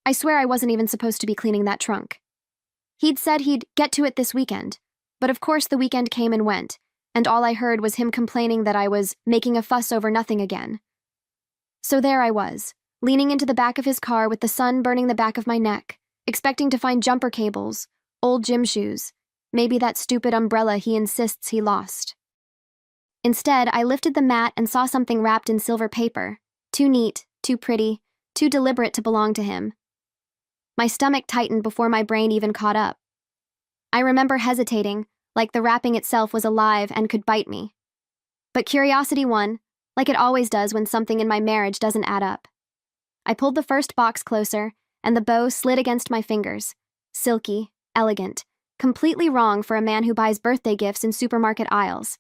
I swear I wasn't even supposed to be cleaning that trunk. He'd said he'd get to it this weekend, but of course the weekend came and went, and all I heard was him complaining that I was making a fuss over nothing again. So there I was, leaning into the back of his car with the sun burning the back of my neck, expecting to find jumper cables, old gym shoes, maybe that stupid umbrella he insists he lost. Instead, I lifted the mat and saw something wrapped in silver paper, too neat, too pretty, too deliberate to belong to him. My stomach tightened before my brain even caught up. I remember hesitating, like the wrapping itself was alive and could bite me. But curiosity won, like it always does when something in my marriage doesn't add up. I pulled the first box closer, and the bow slid against my fingers. Silky, elegant, completely wrong for a man who buys birthday gifts in supermarket aisles.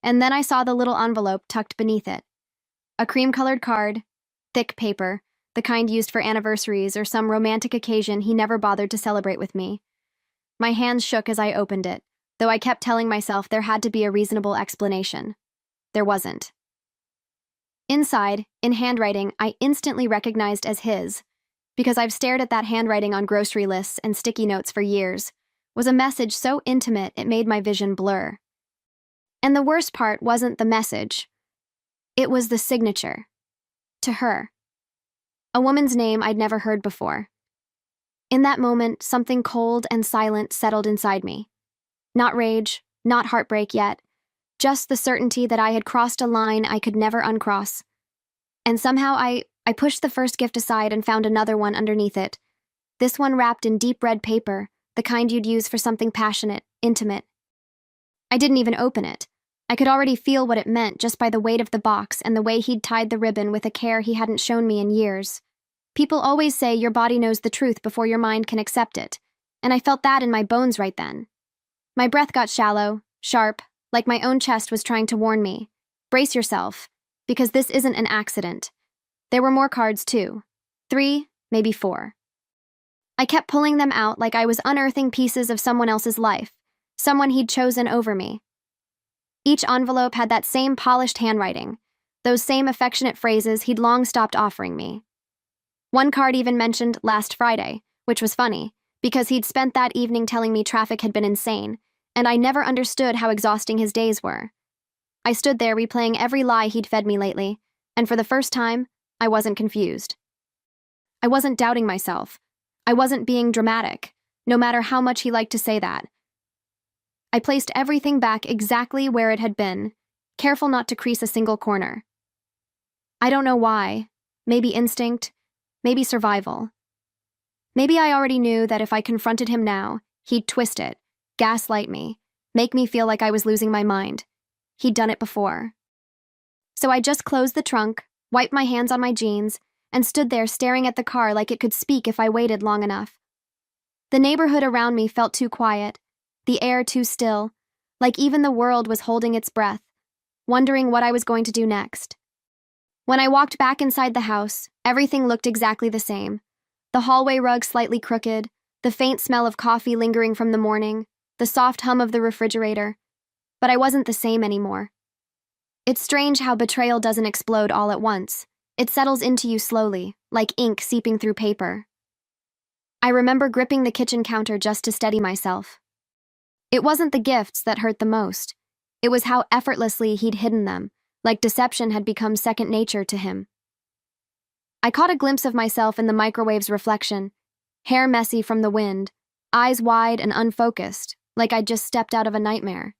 And then I saw the little envelope tucked beneath it. A cream-colored card, thick paper, the kind used for anniversaries or some romantic occasion he never bothered to celebrate with me. My hands shook as I opened it, though I kept telling myself there had to be a reasonable explanation. There wasn't. Inside, in handwriting I instantly recognized as his, because I've stared at that handwriting on grocery lists and sticky notes for years, was a message so intimate it made my vision blur. And the worst part wasn't the message. It was the signature. To her. A woman's name I'd never heard before. In that moment, something cold and silent settled inside me. Not rage, not heartbreak yet, just the certainty that I had crossed a line I could never uncross. And somehow I pushed the first gift aside and found another one underneath it. This one wrapped in deep red paper, the kind you'd use for something passionate, intimate. I didn't even open it. I could already feel what it meant just by the weight of the box and the way he'd tied the ribbon with a care he hadn't shown me in years. People always say your body knows the truth before your mind can accept it, and I felt that in my bones right then. My breath got shallow, sharp, like my own chest was trying to warn me. Brace yourself, because this isn't an accident. There were more cards too. 3, maybe 4. I kept pulling them out like I was unearthing pieces of someone else's life, someone he'd chosen over me. Each envelope had that same polished handwriting, those same affectionate phrases he'd long stopped offering me. One card even mentioned last Friday, which was funny, because he'd spent that evening telling me traffic had been insane, and I never understood how exhausting his days were. I stood there replaying every lie he'd fed me lately, and for the first time, I wasn't confused. I wasn't doubting myself. I wasn't being dramatic, no matter how much he liked to say that. I placed everything back exactly where it had been, careful not to crease a single corner. I don't know why. Maybe instinct, maybe survival. Maybe I already knew that if I confronted him now, he'd twist it, gaslight me, make me feel like I was losing my mind. He'd done it before. So I just closed the trunk, wiped my hands on my jeans, and stood there staring at the car like it could speak if I waited long enough. The neighborhood around me felt too quiet, the air too still, like even the world was holding its breath, wondering what I was going to do next. When I walked back inside the house, everything looked exactly the same. The hallway rug slightly crooked, the faint smell of coffee lingering from the morning, the soft hum of the refrigerator. But I wasn't the same anymore. It's strange how betrayal doesn't explode all at once. It settles into you slowly, like ink seeping through paper. I remember gripping the kitchen counter just to steady myself. It wasn't the gifts that hurt the most. It was how effortlessly he'd hidden them, like deception had become second nature to him. I caught a glimpse of myself in the microwave's reflection, hair messy from the wind, eyes wide and unfocused, like I'd just stepped out of a nightmare.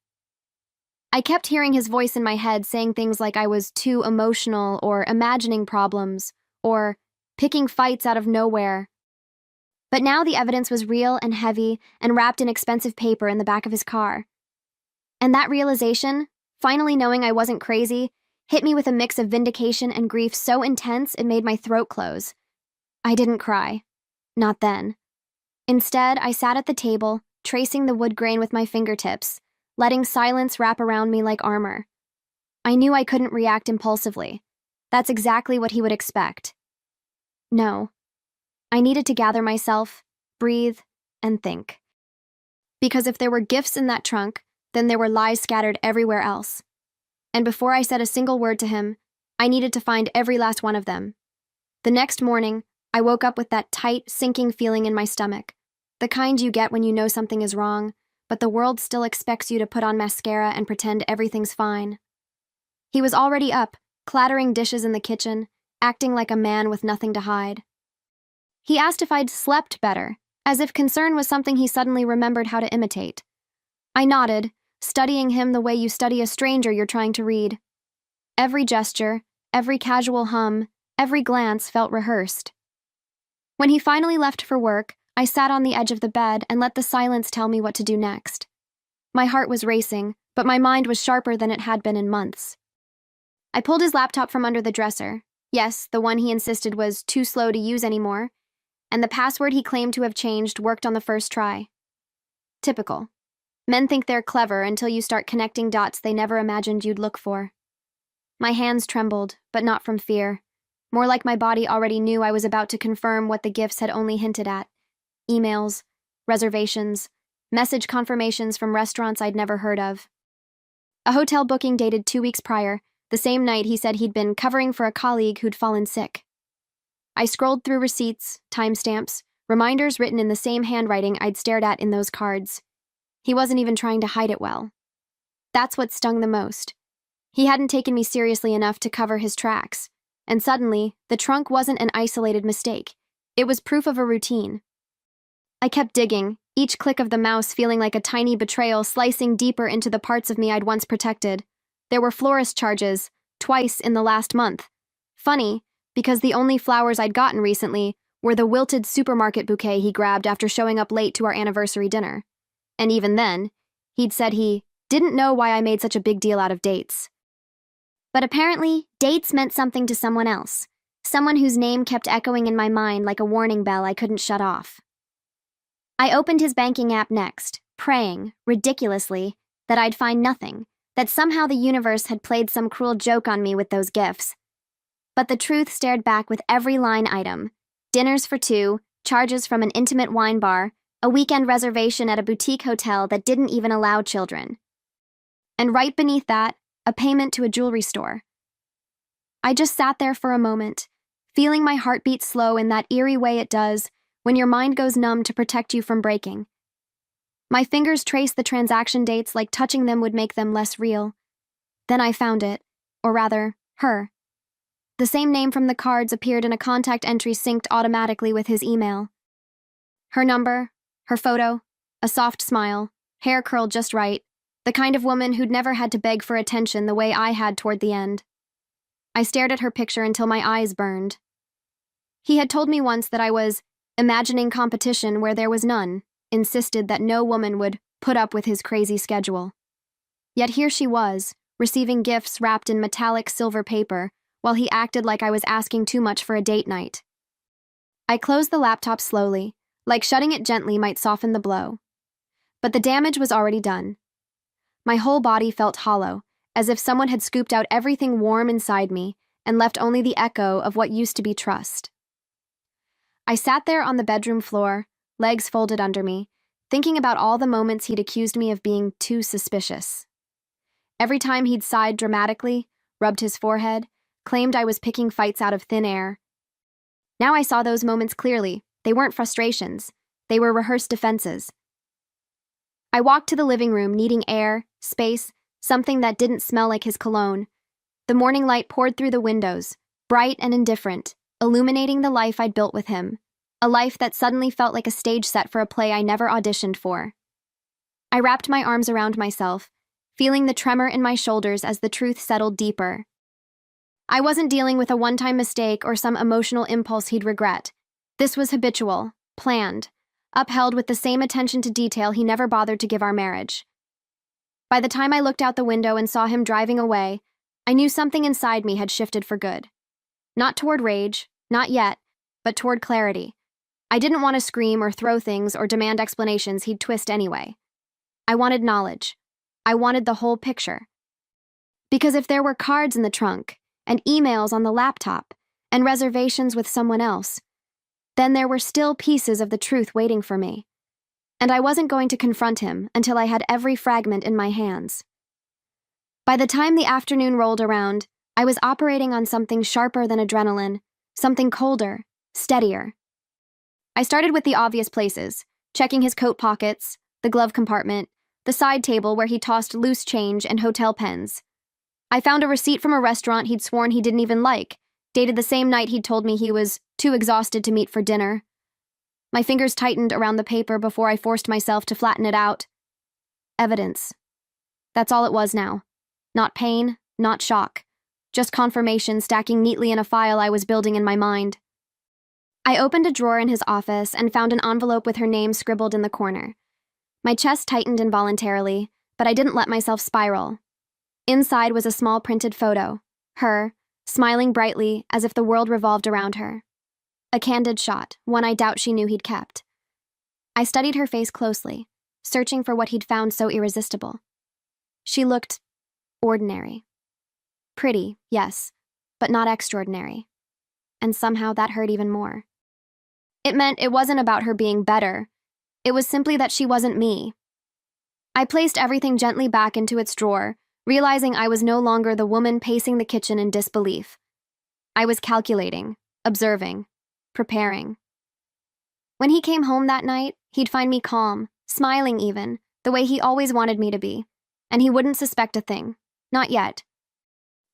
I kept hearing his voice in my head saying things like I was too emotional or imagining problems or picking fights out of nowhere. But now the evidence was real and heavy and wrapped in expensive paper in the back of his car. And that realization, finally knowing I wasn't crazy, hit me with a mix of vindication and grief so intense it made my throat close. I didn't cry. Not then. Instead, I sat at the table, tracing the wood grain with my fingertips, letting silence wrap around me like armor. I knew I couldn't react impulsively. That's exactly what he would expect. No. I needed to gather myself, breathe, and think. Because if there were gifts in that trunk, then there were lies scattered everywhere else. And before I said a single word to him, I needed to find every last one of them. The next morning, I woke up with that tight, sinking feeling in my stomach, the kind you get when you know something is wrong, but the world still expects you to put on mascara and pretend everything's fine. He was already up, clattering dishes in the kitchen, acting like a man with nothing to hide. He asked if I'd slept better, as if concern was something he suddenly remembered how to imitate. I nodded, studying him the way you study a stranger you're trying to read. Every gesture, every casual hum, every glance felt rehearsed. When he finally left for work, I sat on the edge of the bed and let the silence tell me what to do next. My heart was racing, but my mind was sharper than it had been in months. I pulled his laptop from under the dresser. Yes, the one he insisted was too slow to use anymore, and the password he claimed to have changed worked on the first try. Typical. Men think they're clever until you start connecting dots they never imagined you'd look for. My hands trembled, but not from fear. More like my body already knew I was about to confirm what the gifts had only hinted at. Emails, reservations, message confirmations from restaurants I'd never heard of. A hotel booking dated 2 weeks prior, the same night he said he'd been covering for a colleague who'd fallen sick. I scrolled through receipts, timestamps, reminders written in the same handwriting I'd stared at in those cards. He wasn't even trying to hide it well. That's what stung the most. He hadn't taken me seriously enough to cover his tracks, and suddenly, the trunk wasn't an isolated mistake. It was proof of a routine. I kept digging, each click of the mouse feeling like a tiny betrayal slicing deeper into the parts of me I'd once protected. There were florist charges, twice in the last month. Funny, because the only flowers I'd gotten recently were the wilted supermarket bouquet he grabbed after showing up late to our anniversary dinner. And even then, he'd said he didn't know why I made such a big deal out of dates. But apparently, dates meant something to someone else. Someone whose name kept echoing in my mind like a warning bell I couldn't shut off. I opened his banking app next, praying, ridiculously, that I'd find nothing, that somehow the universe had played some cruel joke on me with those gifts. But the truth stared back with every line item. Dinners for two, charges from an intimate wine bar, a weekend reservation at a boutique hotel that didn't even allow children. And right beneath that, a payment to a jewelry store. I just sat there for a moment, feeling my heartbeat slow in that eerie way it does when your mind goes numb to protect you from breaking. My fingers traced the transaction dates like touching them would make them less real. Then I found it, or rather, her. The same name from the cards appeared in a contact entry synced automatically with his email. Her number, her photo, a soft smile, hair curled just right, the kind of woman who'd never had to beg for attention the way I had toward the end. I stared at her picture until my eyes burned. He had told me once that I was imagining competition where there was none, insisted that no woman would put up with his crazy schedule. Yet here she was, receiving gifts wrapped in metallic silver paper, while he acted like I was asking too much for a date night. I closed the laptop slowly, like shutting it gently might soften the blow. But the damage was already done. My whole body felt hollow, as if someone had scooped out everything warm inside me and left only the echo of what used to be trust. I sat there on the bedroom floor, legs folded under me, thinking about all the moments he'd accused me of being too suspicious. Every time he'd sighed dramatically, rubbed his forehead, claimed I was picking fights out of thin air. Now I saw those moments clearly. They weren't frustrations. They were rehearsed defenses. I walked to the living room, needing air, space, something that didn't smell like his cologne. The morning light poured through the windows, bright and indifferent, illuminating the life I'd built with him, a life that suddenly felt like a stage set for a play I never auditioned for. I wrapped my arms around myself, feeling the tremor in my shoulders as the truth settled deeper. I wasn't dealing with a one-time mistake or some emotional impulse he'd regret. This was habitual, planned, upheld with the same attention to detail he never bothered to give our marriage. By the time I looked out the window and saw him driving away, I knew something inside me had shifted for good. Not toward rage, not yet, but toward clarity. I didn't want to scream or throw things or demand explanations he'd twist anyway. I wanted knowledge. I wanted the whole picture. Because if there were cards in the trunk, and emails on the laptop, and reservations with someone else, then there were still pieces of the truth waiting for me. And I wasn't going to confront him until I had every fragment in my hands. By the time the afternoon rolled around, I was operating on something sharper than adrenaline, something colder, steadier. I started with the obvious places, checking his coat pockets, the glove compartment, the side table where he tossed loose change and hotel pens. I found a receipt from a restaurant he'd sworn he didn't even like, dated the same night he'd told me he was too exhausted to meet for dinner. My fingers tightened around the paper before I forced myself to flatten it out. Evidence. That's all it was now. Not pain, not shock. Just confirmation stacking neatly in a file I was building in my mind. I opened a drawer in his office and found an envelope with her name scribbled in the corner. My chest tightened involuntarily, but I didn't let myself spiral. Inside was a small printed photo, her, smiling brightly as if the world revolved around her. A candid shot, one I doubt she knew he'd kept. I studied her face closely, searching for what he'd found so irresistible. She looked ordinary. Pretty, yes, but not extraordinary. And somehow that hurt even more. It meant it wasn't about her being better. It was simply that she wasn't me. I placed everything gently back into its drawer, realizing I was no longer the woman pacing the kitchen in disbelief. I was calculating, observing, preparing. When he came home that night, he'd find me calm, smiling even, the way he always wanted me to be, and he wouldn't suspect a thing. Not yet.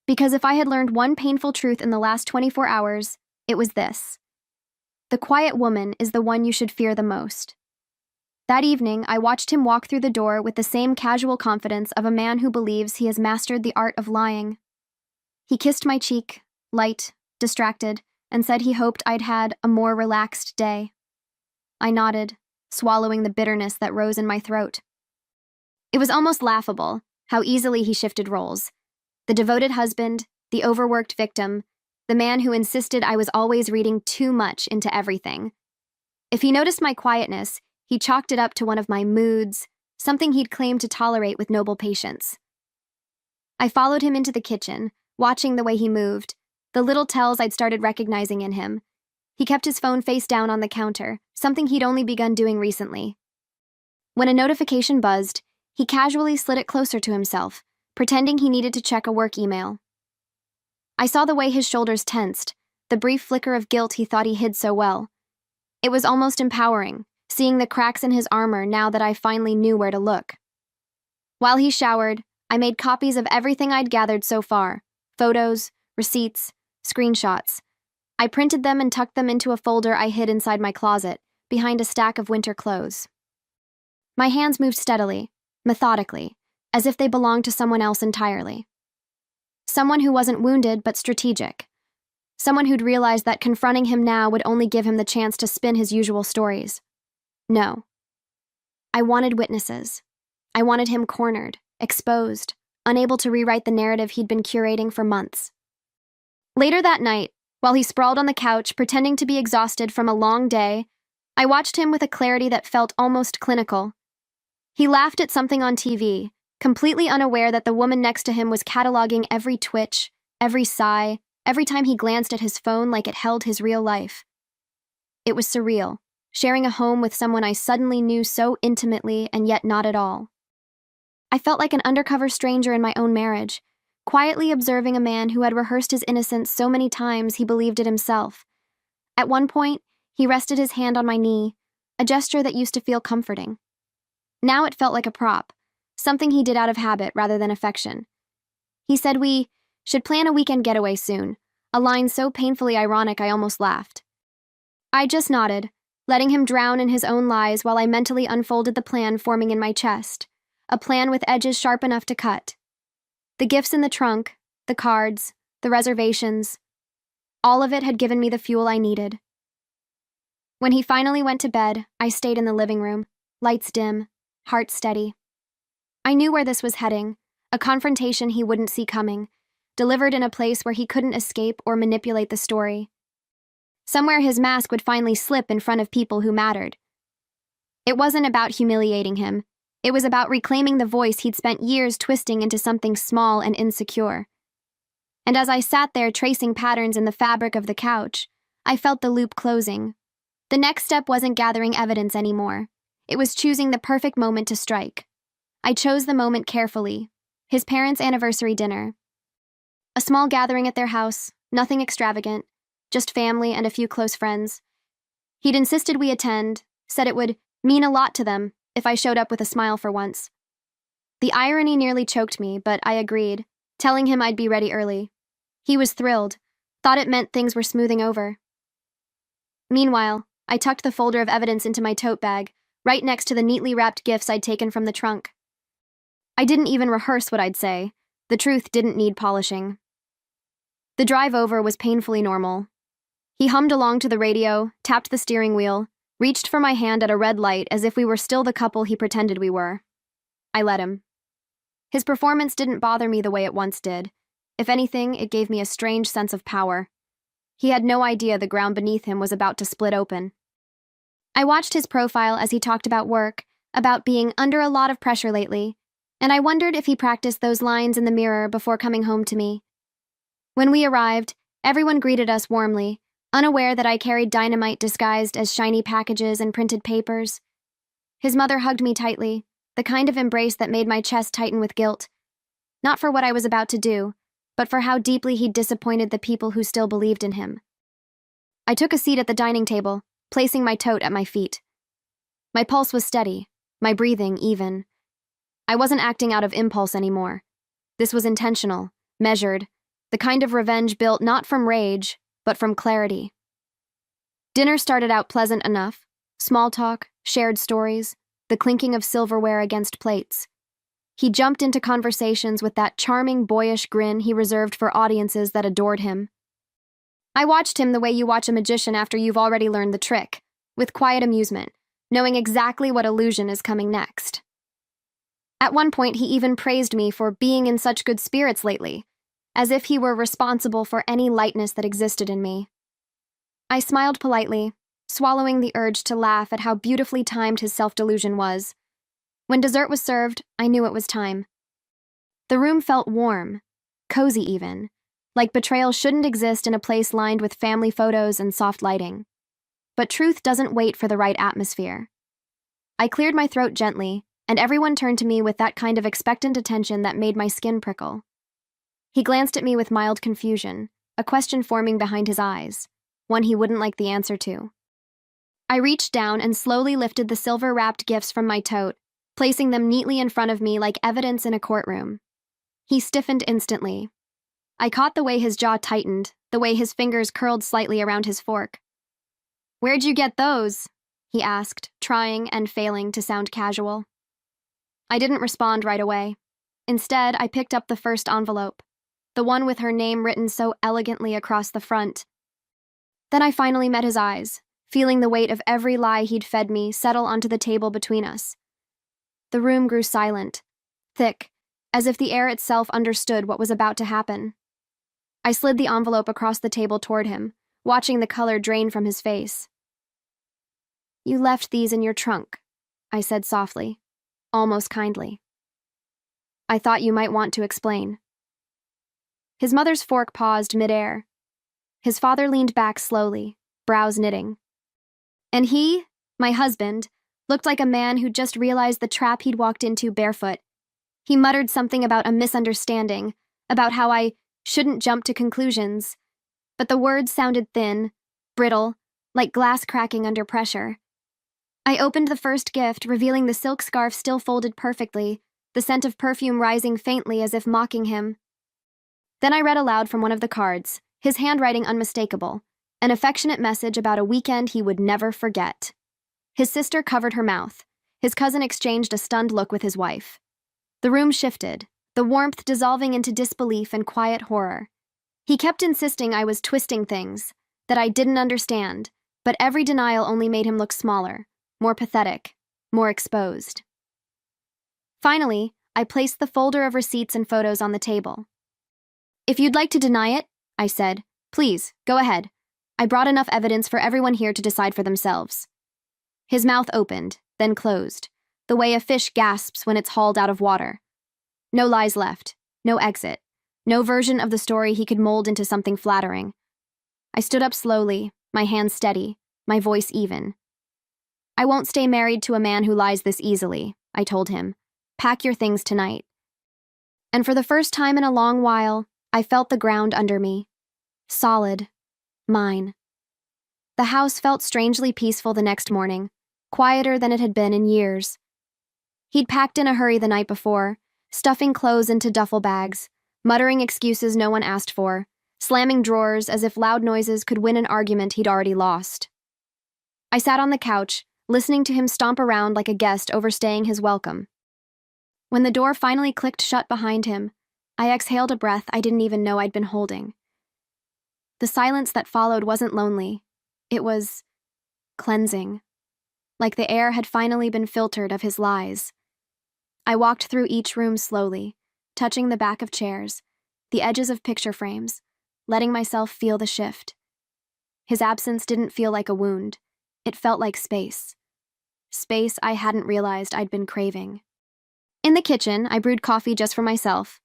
Because if I had learned one painful truth in the last 24 hours, it was this. The quiet woman is the one you should fear the most. That evening, I watched him walk through the door with the same casual confidence of a man who believes he has mastered the art of lying. He kissed my cheek, light, distracted, and said he hoped I'd had a more relaxed day. I nodded, swallowing the bitterness that rose in my throat. It was almost laughable how easily he shifted roles. The devoted husband, the overworked victim, the man who insisted I was always reading too much into everything. If he noticed my quietness, he chalked it up to one of my moods, something he'd claimed to tolerate with noble patience. I followed him into the kitchen, watching the way he moved, the little tells I'd started recognizing in him. He kept his phone face down on the counter, something he'd only begun doing recently. When a notification buzzed, he casually slid it closer to himself, pretending he needed to check a work email. I saw the way his shoulders tensed, the brief flicker of guilt he thought he hid so well. It was almost empowering, seeing the cracks in his armor now that I finally knew where to look. While he showered, I made copies of everything I'd gathered so far, photos, receipts, screenshots. I printed them and tucked them into a folder I hid inside my closet, behind a stack of winter clothes. My hands moved steadily, methodically, as if they belonged to someone else entirely. Someone who wasn't wounded but strategic. Someone who'd realized that confronting him now would only give him the chance to spin his usual stories. No. I wanted witnesses. I wanted him cornered, exposed, unable to rewrite the narrative he'd been curating for months. Later that night, while he sprawled on the couch pretending to be exhausted from a long day, I watched him with a clarity that felt almost clinical. He laughed at something on TV, completely unaware that the woman next to him was cataloging every twitch, every sigh, every time he glanced at his phone like it held his real life. It was surreal, sharing a home with someone I suddenly knew so intimately and yet not at all. I felt like an undercover stranger in my own marriage, quietly observing a man who had rehearsed his innocence so many times he believed it himself. At one point, he rested his hand on my knee, a gesture that used to feel comforting. Now it felt like a prop, something he did out of habit rather than affection. He said we should plan a weekend getaway soon, a line so painfully ironic I almost laughed. I just nodded, letting him drown in his own lies while I mentally unfolded the plan forming in my chest, a plan with edges sharp enough to cut. The gifts in the trunk, the cards, the reservations, all of it had given me the fuel I needed. When he finally went to bed, I stayed in the living room, lights dim, heart steady. I knew where this was heading, a confrontation he wouldn't see coming, delivered in a place where he couldn't escape or manipulate the story. Somewhere his mask would finally slip in front of people who mattered. It wasn't about humiliating him. It was about reclaiming the voice he'd spent years twisting into something small and insecure. And as I sat there tracing patterns in the fabric of the couch, I felt the loop closing. The next step wasn't gathering evidence anymore. It was choosing the perfect moment to strike. I chose the moment carefully. His parents' anniversary dinner. A small gathering at their house, nothing extravagant, just family and a few close friends. He'd insisted we attend, said it would mean a lot to them if I showed up with a smile for once. The irony nearly choked me, but I agreed, telling him I'd be ready early. He was thrilled, thought it meant things were smoothing over. Meanwhile, I tucked the folder of evidence into my tote bag, right next to the neatly wrapped gifts I'd taken from the trunk. I didn't even rehearse what I'd say. The truth didn't need polishing. The drive over was painfully normal. He hummed along to the radio, tapped the steering wheel, reached for my hand at a red light as if we were still the couple he pretended we were. I let him. His performance didn't bother me the way it once did. If anything, it gave me a strange sense of power. He had no idea the ground beneath him was about to split open. I watched his profile as he talked about work, about being under a lot of pressure lately, and I wondered if he practiced those lines in the mirror before coming home to me. When we arrived, everyone greeted us warmly, unaware that I carried dynamite disguised as shiny packages and printed papers. His mother hugged me tightly, the kind of embrace that made my chest tighten with guilt. Not for what I was about to do, but for how deeply he'd disappointed the people who still believed in him. I took a seat at the dining table, placing my tote at my feet. My pulse was steady, my breathing even. I wasn't acting out of impulse anymore. This was intentional, measured, the kind of revenge built not from rage, but from clarity. Dinner started out pleasant enough. Small talk, shared stories, the clinking of silverware against plates. He jumped into conversations with that charming, boyish grin he reserved for audiences that adored him. I watched him the way you watch a magician after you've already learned the trick, with quiet amusement, knowing exactly what illusion is coming next. At one point, he even praised me for being in such good spirits lately, as if he were responsible for any lightness that existed in me. I smiled politely, swallowing the urge to laugh at how beautifully timed his self-delusion was. When dessert was served, I knew it was time. The room felt warm, cozy even, like betrayal shouldn't exist in a place lined with family photos and soft lighting. But truth doesn't wait for the right atmosphere. I cleared my throat gently, and everyone turned to me with that kind of expectant attention that made my skin prickle. He glanced at me with mild confusion, a question forming behind his eyes, one he wouldn't like the answer to. I reached down and slowly lifted the silver-wrapped gifts from my tote, placing them neatly in front of me like evidence in a courtroom. He stiffened instantly. I caught the way his jaw tightened, the way his fingers curled slightly around his fork. "Where'd you get those?" he asked, trying and failing to sound casual. I didn't respond right away. Instead, I picked up the first envelope, the one with her name written so elegantly across the front. Then I finally met his eyes, feeling the weight of every lie he'd fed me settle onto the table between us. The room grew silent, thick, as if the air itself understood what was about to happen. I slid the envelope across the table toward him, watching the color drain from his face. "You left these in your trunk," I said softly, almost kindly. "I thought you might want to explain." His mother's fork paused midair. His father leaned back slowly, brows knitting. And he, my husband, looked like a man who'd just realized the trap he'd walked into barefoot. He muttered something about a misunderstanding, about how I shouldn't jump to conclusions, but the words sounded thin, brittle, like glass cracking under pressure. I opened the first gift, revealing the silk scarf still folded perfectly, the scent of perfume rising faintly as if mocking him. Then I read aloud from one of the cards, his handwriting unmistakable, an affectionate message about a weekend he would never forget. His sister covered her mouth. His cousin exchanged a stunned look with his wife. The room shifted, the warmth dissolving into disbelief and quiet horror. He kept insisting I was twisting things, that I didn't understand, but every denial only made him look smaller, more pathetic, more exposed. Finally, I placed the folder of receipts and photos on the table. "If you'd like to deny it," I said, "please, go ahead. I brought enough evidence for everyone here to decide for themselves." His mouth opened, then closed, the way a fish gasps when it's hauled out of water. No lies left, no exit, no version of the story he could mold into something flattering. I stood up slowly, my hands steady, my voice even. "I won't stay married to a man who lies this easily," I told him. "Pack your things tonight." And for the first time in a long while, I felt the ground under me. Solid. Mine. The house felt strangely peaceful the next morning, quieter than it had been in years. He'd packed in a hurry the night before, stuffing clothes into duffel bags, muttering excuses no one asked for, slamming drawers as if loud noises could win an argument he'd already lost. I sat on the couch, listening to him stomp around like a guest overstaying his welcome. When the door finally clicked shut behind him, I exhaled a breath I didn't even know I'd been holding. The silence that followed wasn't lonely. It was cleansing, like the air had finally been filtered of his lies. I walked through each room slowly, touching the back of chairs, the edges of picture frames, letting myself feel the shift. His absence didn't feel like a wound. It felt like space. Space I hadn't realized I'd been craving. In the kitchen, I brewed coffee just for myself,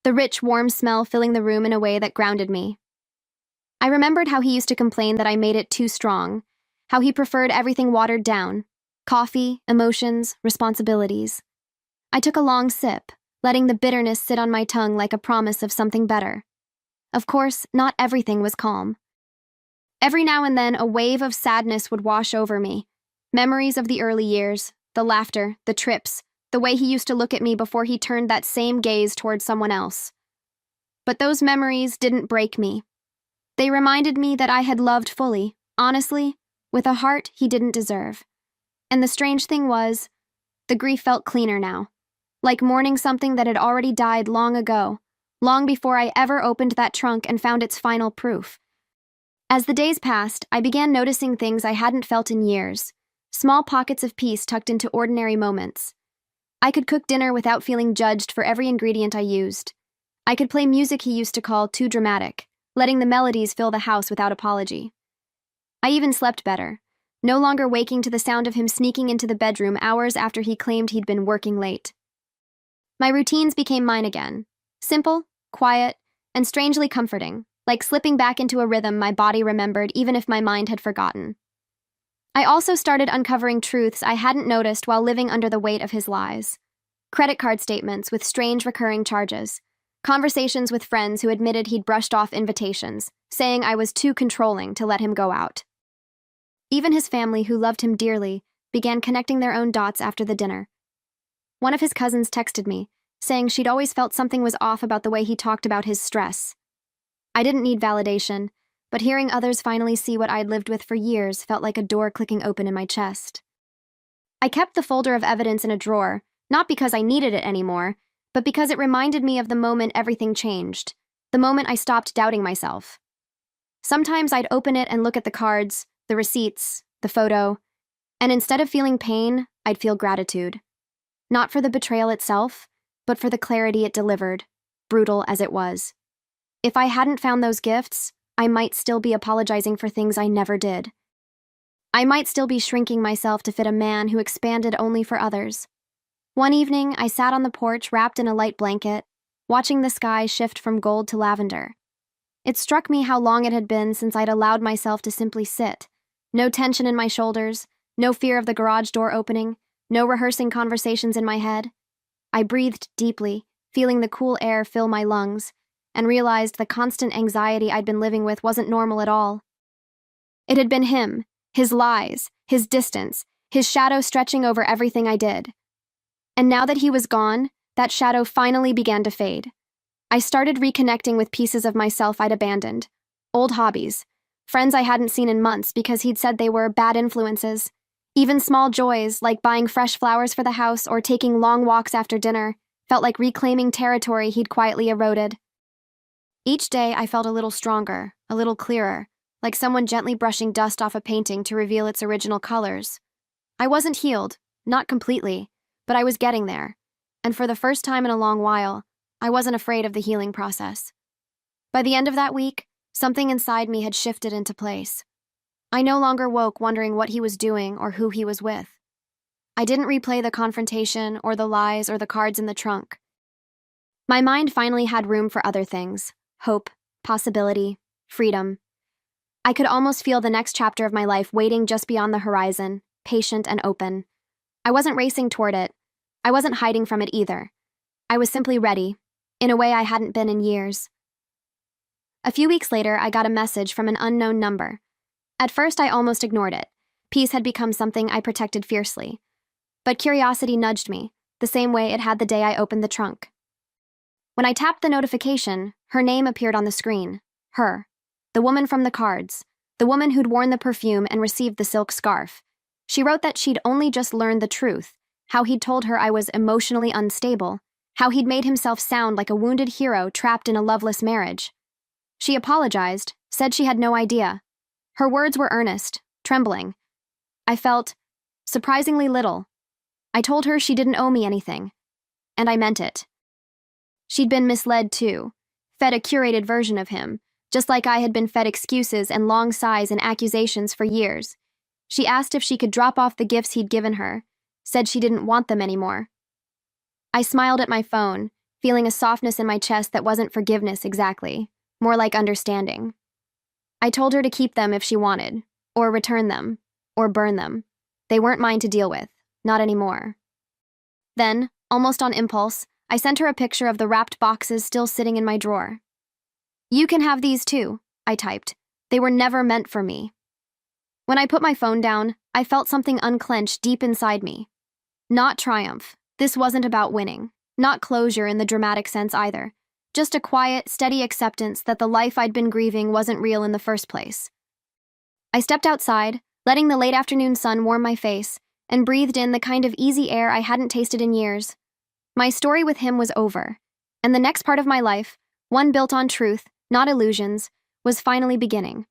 the rich, warm smell filling the room in a way that grounded me. I remembered how he used to complain that I made it too strong, how he preferred everything watered down: coffee, emotions, responsibilities. I took a long sip, letting the bitterness sit on my tongue like a promise of something better. Of course, not everything was calm. Every now and then, a wave of sadness would wash over me. Memories of the early years, the laughter, the trips, the way he used to look at me before he turned that same gaze toward someone else. But those memories didn't break me. They reminded me that I had loved fully, honestly, with a heart he didn't deserve. And the strange thing was, the grief felt cleaner now, like mourning something that had already died long ago, long before I ever opened that trunk and found its final proof. As the days passed, I began noticing things I hadn't felt in years, small pockets of peace tucked into ordinary moments. I could cook dinner without feeling judged for every ingredient I used. I could play music he used to call too dramatic, letting the melodies fill the house without apology. I even slept better, no longer waking to the sound of him sneaking into the bedroom hours after he claimed he'd been working late. My routines became mine again, simple, quiet, and strangely comforting, like slipping back into a rhythm my body remembered even if my mind had forgotten. I also started uncovering truths I hadn't noticed while living under the weight of his lies. Credit card statements with strange recurring charges. Conversations with friends who admitted he'd brushed off invitations, saying I was too controlling to let him go out. Even his family, who loved him dearly, began connecting their own dots after the dinner. One of his cousins texted me, saying she'd always felt something was off about the way he talked about his stress. I didn't need validation, but hearing others finally see what I'd lived with for years felt like a door clicking open in my chest. I kept the folder of evidence in a drawer, not because I needed it anymore, but because it reminded me of the moment everything changed, the moment I stopped doubting myself. Sometimes I'd open it and look at the cards, the receipts, the photo, and instead of feeling pain, I'd feel gratitude. Not for the betrayal itself, but for the clarity it delivered, brutal as it was. If I hadn't found those gifts, I might still be apologizing for things I never did. I might still be shrinking myself to fit a man who expanded only for others. One evening, I sat on the porch wrapped in a light blanket, watching the sky shift from gold to lavender. It struck me how long it had been since I'd allowed myself to simply sit. No tension in my shoulders, no fear of the garage door opening, no rehearsing conversations in my head. I breathed deeply, feeling the cool air fill my lungs, and realized the constant anxiety I'd been living with wasn't normal at all. It had been him, his lies, his distance, his shadow stretching over everything I did. And now that he was gone, that shadow finally began to fade. I started reconnecting with pieces of myself I'd abandoned. Old hobbies, friends I hadn't seen in months because he'd said they were bad influences. Even small joys, like buying fresh flowers for the house or taking long walks after dinner, felt like reclaiming territory he'd quietly eroded. Each day I felt a little stronger, a little clearer, like someone gently brushing dust off a painting to reveal its original colors. I wasn't healed, not completely, but I was getting there, and for the first time in a long while, I wasn't afraid of the healing process. By the end of that week, something inside me had shifted into place. I no longer woke wondering what he was doing or who he was with. I didn't replay the confrontation or the lies or the cards in the trunk. My mind finally had room for other things: hope, possibility, freedom. I could almost feel the next chapter of my life waiting just beyond the horizon, patient and open. I wasn't racing toward it. I wasn't hiding from it either. I was simply ready, in a way I hadn't been in years. A few weeks later, I got a message from an unknown number. At first, I almost ignored it. Peace had become something I protected fiercely. But curiosity nudged me, the same way it had the day I opened the trunk. When I tapped the notification, her name appeared on the screen. Her. The woman from the cards. The woman who'd worn the perfume and received the silk scarf. She wrote that she'd only just learned the truth, how he'd told her I was emotionally unstable, how he'd made himself sound like a wounded hero trapped in a loveless marriage. She apologized, said she had no idea. Her words were earnest, trembling. I felt surprisingly little. I told her she didn't owe me anything. And I meant it. She'd been misled too, fed a curated version of him, just like I had been fed excuses and long sighs and accusations for years. She asked if she could drop off the gifts he'd given her, said she didn't want them anymore. I smiled at my phone, feeling a softness in my chest that wasn't forgiveness exactly, more like understanding. I told her to keep them if she wanted, or return them, or burn them. They weren't mine to deal with, not anymore. Then, almost on impulse, I sent her a picture of the wrapped boxes still sitting in my drawer. "You can have these too," I typed. "They were never meant for me." When I put my phone down, I felt something unclench deep inside me. Not triumph. This wasn't about winning. Not closure in the dramatic sense either. Just a quiet, steady acceptance that the life I'd been grieving wasn't real in the first place. I stepped outside, letting the late afternoon sun warm my face, and breathed in the kind of easy air I hadn't tasted in years. My story with him was over, and the next part of my life, one built on truth, not illusions, was finally beginning.